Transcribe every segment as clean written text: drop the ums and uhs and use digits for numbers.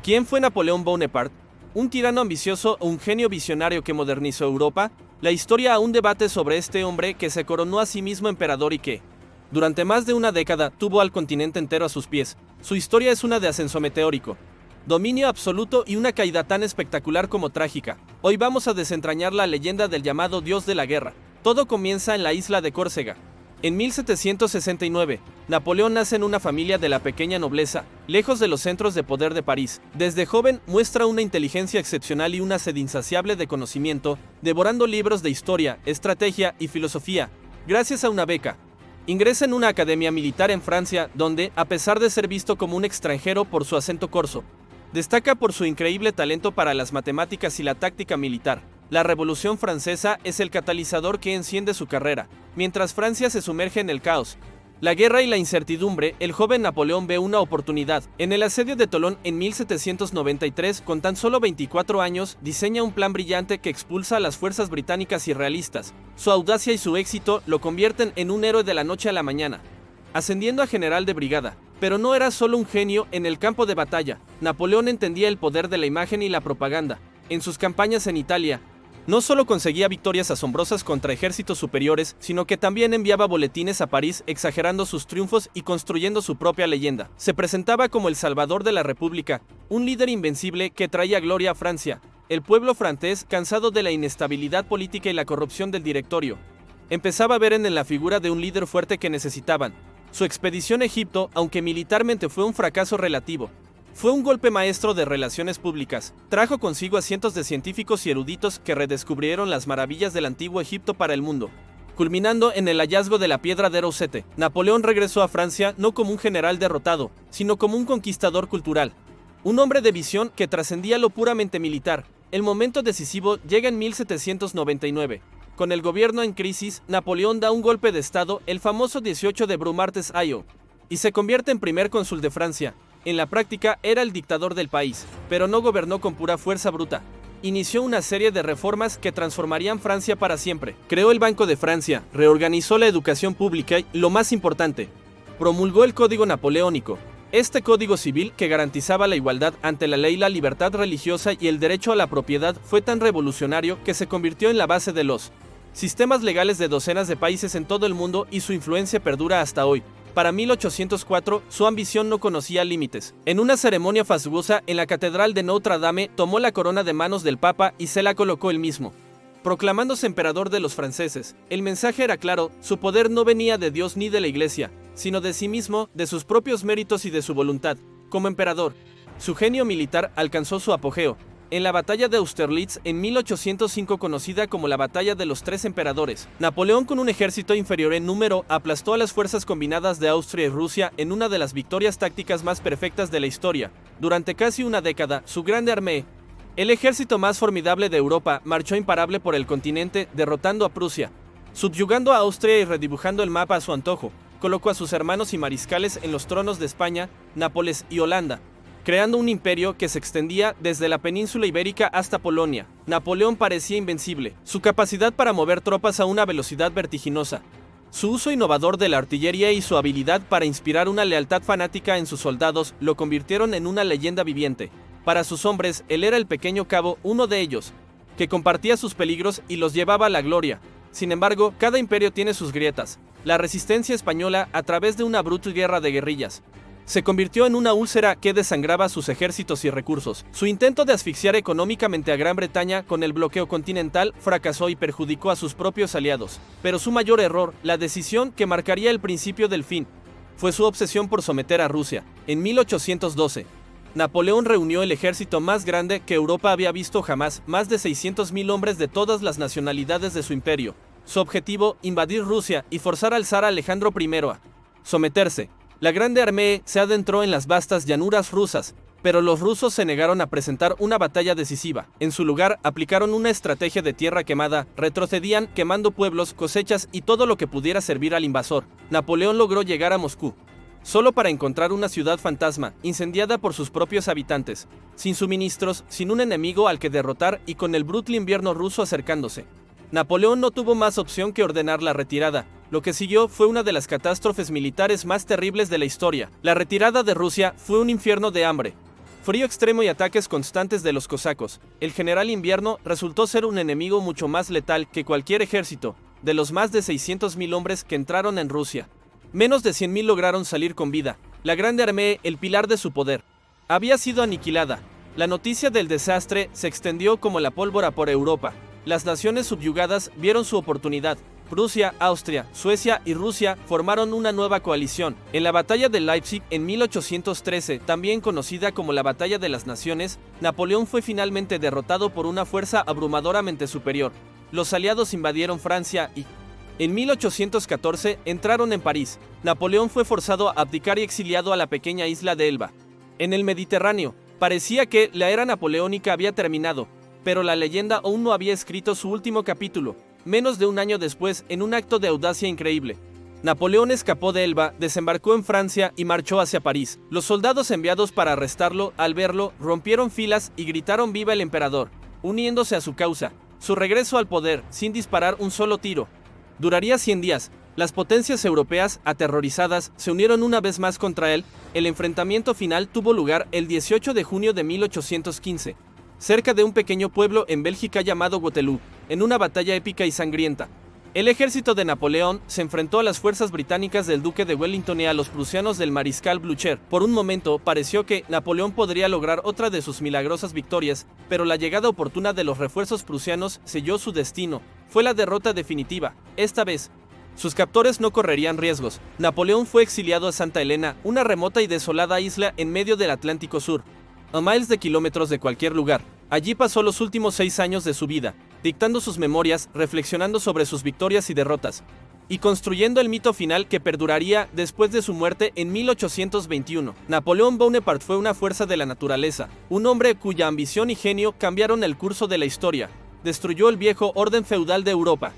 ¿Quién fue Napoleón Bonaparte? ¿Un tirano ambicioso o un genio visionario que modernizó Europa? La historia aún debate sobre este hombre que se coronó a sí mismo emperador y que, durante más de una década, tuvo al continente entero a sus pies. Su historia es una de ascenso meteórico, dominio absoluto y una caída tan espectacular como trágica. Hoy vamos a desentrañar la leyenda del llamado Dios de la Guerra. Todo comienza en la isla de Córcega. En 1769, Napoleón nace en una familia de la pequeña nobleza, lejos de los centros de poder de París. Desde joven muestra una inteligencia excepcional y una sed insaciable de conocimiento, devorando libros de historia, estrategia y filosofía. Gracias a una beca, ingresa en una academia militar en Francia, donde, a pesar de ser visto como un extranjero por su acento corso, destaca por su increíble talento para las matemáticas y la táctica militar. La Revolución Francesa es el catalizador que enciende su carrera. Mientras Francia se sumerge en el caos, la guerra y la incertidumbre, el joven Napoleón ve una oportunidad. En el asedio de Tolón en 1793, con tan solo 24 años, diseña un plan brillante que expulsa a las fuerzas británicas y realistas. Su audacia y su éxito lo convierten en un héroe de la noche a la mañana, ascendiendo a general de brigada. Pero no era solo un genio en el campo de batalla. Napoleón entendía el poder de la imagen y la propaganda. En sus campañas en Italia, no solo conseguía victorias asombrosas contra ejércitos superiores, sino que también enviaba boletines a París exagerando sus triunfos y construyendo su propia leyenda. Se presentaba como el salvador de la República, un líder invencible que traía gloria a Francia. El pueblo francés, cansado de la inestabilidad política y la corrupción del directorio, empezaba a ver en él la figura de un líder fuerte que necesitaban. Su expedición a Egipto, aunque militarmente fue un fracaso relativo, fue un golpe maestro de relaciones públicas. Trajo consigo a cientos de científicos y eruditos que redescubrieron las maravillas del antiguo Egipto para el mundo, culminando en el hallazgo de la piedra de Rosette. Napoleón regresó a Francia no como un general derrotado, sino como un conquistador cultural. Un hombre de visión que trascendía lo puramente militar. El momento decisivo llega en 1799. Con el gobierno en crisis, Napoleón da un golpe de estado, el famoso 18 de Brumartes-Ayo, y se convierte en primer cónsul de Francia. En la práctica era el dictador del país, pero no gobernó con pura fuerza bruta. Inició una serie de reformas que transformarían Francia para siempre. Creó el Banco de Francia, reorganizó la educación pública y, lo más importante, promulgó el Código Napoleónico. Este código civil, que garantizaba la igualdad ante la ley, la libertad religiosa y el derecho a la propiedad, fue tan revolucionario que se convirtió en la base de los sistemas legales de docenas de países en todo el mundo y su influencia perdura hasta hoy. Para 1804, su ambición no conocía límites. En una ceremonia fastuosa en la Catedral de Notre Dame, tomó la corona de manos del Papa y se la colocó él mismo, proclamándose emperador de los franceses. El mensaje era claro: su poder no venía de Dios ni de la Iglesia, sino de sí mismo, de sus propios méritos y de su voluntad. Como emperador, su genio militar alcanzó su apogeo en la batalla de Austerlitz en 1805, conocida como la Batalla de los Tres Emperadores. Napoleón, con un ejército inferior en número, aplastó a las fuerzas combinadas de Austria y Rusia en una de las victorias tácticas más perfectas de la historia. Durante casi una década, su Grande Armée, el ejército más formidable de Europa, marchó imparable por el continente, derrotando a Prusia, subyugando a Austria y redibujando el mapa a su antojo. Colocó a sus hermanos y mariscales en los tronos de España, Nápoles y Holanda, creando un imperio que se extendía desde la península ibérica hasta Polonia. Napoleón parecía invencible. Su capacidad para mover tropas a una velocidad vertiginosa, su uso innovador de la artillería y su habilidad para inspirar una lealtad fanática en sus soldados lo convirtieron en una leyenda viviente. Para sus hombres, él era el pequeño cabo, uno de ellos, que compartía sus peligros y los llevaba a la gloria. Sin embargo, cada imperio tiene sus grietas. La resistencia española, a través de una brutal guerra de guerrillas, se convirtió en una úlcera que desangraba sus ejércitos y recursos. Su intento de asfixiar económicamente a Gran Bretaña con el bloqueo continental fracasó y perjudicó a sus propios aliados. Pero su mayor error, la decisión que marcaría el principio del fin, fue su obsesión por someter a Rusia. En 1812, Napoleón reunió el ejército más grande que Europa había visto jamás, más de 600.000 hombres de todas las nacionalidades de su imperio. Su objetivo, invadir Rusia y forzar al zar Alejandro I a someterse. La Grande Armée se adentró en las vastas llanuras rusas, pero los rusos se negaron a presentar una batalla decisiva. En su lugar, aplicaron una estrategia de tierra quemada, retrocedían quemando pueblos, cosechas y todo lo que pudiera servir al invasor. Napoleón logró llegar a Moscú, solo para encontrar una ciudad fantasma, incendiada por sus propios habitantes, sin suministros, sin un enemigo al que derrotar y con el brutal invierno ruso acercándose. Napoleón no tuvo más opción que ordenar la retirada. Lo que siguió fue una de las catástrofes militares más terribles de la historia. La retirada de Rusia fue un infierno de hambre, Frío extremo y ataques constantes de los cosacos, el general Invierno resultó ser un enemigo mucho más letal que cualquier ejército, de los más de 600.000 hombres que entraron en Rusia. Menos de 100.000 lograron salir con vida. La Grande Armée, el pilar de su poder, había sido aniquilada. La noticia del desastre se extendió como la pólvora por Europa. Las naciones subyugadas vieron su oportunidad. Prusia, Austria, Suecia y Rusia formaron una nueva coalición. En la batalla de Leipzig en 1813, también conocida como la Batalla de las Naciones, Napoleón fue finalmente derrotado por una fuerza abrumadoramente superior. Los aliados invadieron Francia y, en 1814, entraron en París. Napoleón fue forzado a abdicar y exiliado a la pequeña isla de Elba. En el Mediterráneo, parecía que la era napoleónica había terminado, pero la leyenda aún no había escrito su último capítulo. Menos de un año después, en un acto de audacia increíble, Napoleón escapó de Elba, desembarcó en Francia y marchó hacia París. Los soldados enviados para arrestarlo, al verlo, rompieron filas y gritaron «¡Viva el emperador!», uniéndose a su causa. Su regreso al poder, sin disparar un solo tiro, duraría 100 días. Las potencias europeas, aterrorizadas, se unieron una vez más contra él. El enfrentamiento final tuvo lugar el 18 de junio de 1815. Cerca de un pequeño pueblo en Bélgica llamado Waterloo, en una batalla épica y sangrienta. El ejército de Napoleón se enfrentó a las fuerzas británicas del duque de Wellington y a los prusianos del mariscal Blücher. Por un momento pareció que Napoleón podría lograr otra de sus milagrosas victorias, pero la llegada oportuna de los refuerzos prusianos selló su destino. Fue la derrota definitiva. Esta vez, sus captores no correrían riesgos. Napoleón fue exiliado a Santa Elena, una remota y desolada isla en medio del Atlántico Sur, a miles de kilómetros de cualquier lugar. Allí pasó los últimos 6 años de su vida, dictando sus memorias, reflexionando sobre sus victorias y derrotas, y construyendo el mito final que perduraría después de su muerte en 1821. Napoleón Bonaparte fue una fuerza de la naturaleza, un hombre cuya ambición y genio cambiaron el curso de la historia. Destruyó el viejo orden feudal de Europa,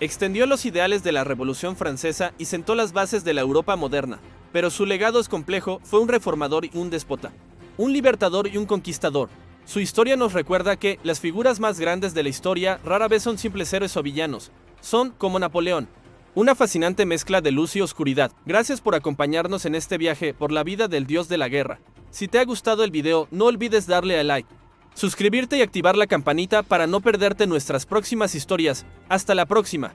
extendió los ideales de la Revolución Francesa y sentó las bases de la Europa moderna. Pero su legado es complejo. Fue un reformador y un déspota, un libertador y un conquistador. Su historia nos recuerda que las figuras más grandes de la historia rara vez son simples héroes o villanos. Son, como Napoleón, una fascinante mezcla de luz y oscuridad. Gracias por acompañarnos en este viaje por la vida del dios de la guerra. Si te ha gustado el video, no olvides darle a like, suscribirte y activar la campanita para no perderte nuestras próximas historias. Hasta la próxima.